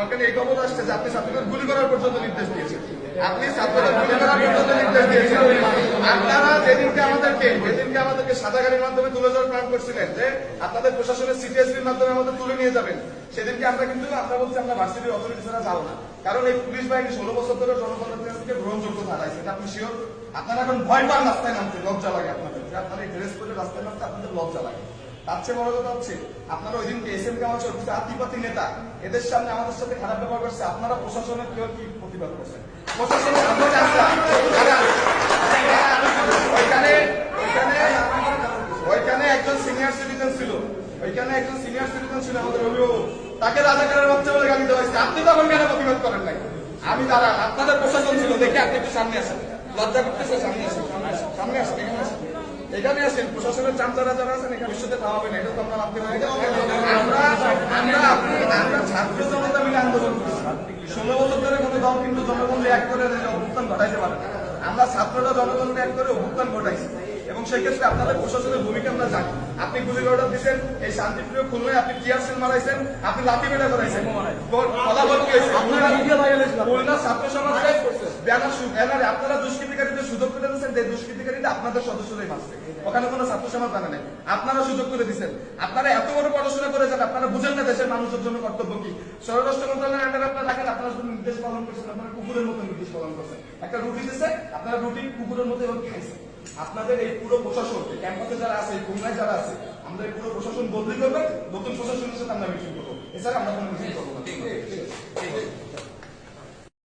আমাকে এই খবর আসছে যে আপনি ছাত্রদের গুলি করার পর্যন্ত নির্দেশ দিয়েছেন। আপনি ছাত্রদের গুলি করার পর্যন্ত নির্দেশ দিয়েছেন। আপনারা যেদিনকে আমাদেরকে সাদা গাড়ির মাধ্যমে তুলে যাওয়ার প্ল্যান করছিলেন যে আপনাদের প্রশাসনের সিটিএসপির মাধ্যমে আমাদের তুলে নিয়ে যাবেন, সেদিনকে আমরা কিন্তু বলছি আমরা ভার্সিটির অথরিটি ছাড়া যাবো না। কারণ এই পুলিশ বাহিনী 16 বছর ধরে জনগণের কাছ থেকে গ্রহণযোগ্য ধারাইছে, এটা আপনি শিওর? আপনারা এখন ভয় পান রাস্তায় নামতে, লজ্জা লাগে আপনাদের, আপনারা এই ড্রেস করে রাস্তায় নামতে আপনাদের লজ্জা লাগে। তার চেয়ে বড় কথা হচ্ছে আপনারা ওই দিনকে এস এম কামাল আতিপাতি নেতা এদের সামনে আমাদের সাথে খারাপ ব্যবহার করছে, আপনারা প্রশাসনের কেউ কি প্রতিবাদ করছেন? প্রশাসনের ওইখানে একজন সিনিয়র সিটিজেন ছিল, আমাদের অভিভাবক, তাকে রাজাকারের বাচ্চা বলে গালি দেওয়া হয়েছে। আপনি তখন কেন প্রতিবাদ করেন নাই? আমি দাঁড়ান, আপনাদের প্রশাসন ছিল, দেখে আপনি একটু সামনে আসেন, লজ্জা করতেছে, সামনে আসেন, সামনে আসেন, এখানে আসেন। প্রশাসনের চামচারা যারা আছেন এখানে ভবিষ্যতে খাওয়াবে না, এটা তো আমরা ভাবতে পারি। আমরা ছাত্র জনতা মিলে আন্দোলন করছি 16 বছর ধরে কোনো দল কিন্তু জনগণকে এক করে অভ্যুত্থান ঘটাইতে পারে না। আমরা ছাত্ররা জনগণকে এক করে অভ্যুত্থান ঘটাইছি এবং সেই ক্ষেত্রে আপনাদের প্রশাসনের ভূমিকা আমরা জানি। আপনি গুলি অর্ডার দিচ্ছেন, এই শান্তিপ্রিয় খুলনায় আপনি টিয়ার সেল মারাইছেন, আপনি লাঠি বেড়া করাইছেন, খুলনা ছাত্র সমাজের ব্যানারে আপনারা দুষ্কৃতিকারীদের সুযোগ করে দিচ্ছেন, যে দুষ্কৃতিকারীরা আপনাদের সদস্যরাই মারছে, ওখানে কোনো ছাত্র সমাজ জানে নাই, আপনারা সুযোগ করে দিচ্ছেন। আপনারা এত বড় পড়াশোনা করেছেন, আপনারা বুঝেন না দেশের মানুষের জন্য কর্তব্য কি। স্বরাষ্ট্র মন্ত্রণালয়ের আন্ডারে আপনারা দেখেন, আপনারা শুধু নির্দেশ পালন করছেন, আপনারা কুকুরের মতো নির্দেশ পালন করছেন। একটা রুটি দিচ্ছে, আপনারা রুটি কুকুরের মতো এবার খাইছেন। আপনাদের এই পুরো প্রশাসন, ক্যাম্পাসে যারা আছে, খুলনায় যারা আছে, আমাদের এই পুরো প্রশাসন বদলি করবেন, নতুন প্রশাসনের সাথে আমরা মিটিং করবো, এছাড়া আমরা কোনো মিটিং করবো না।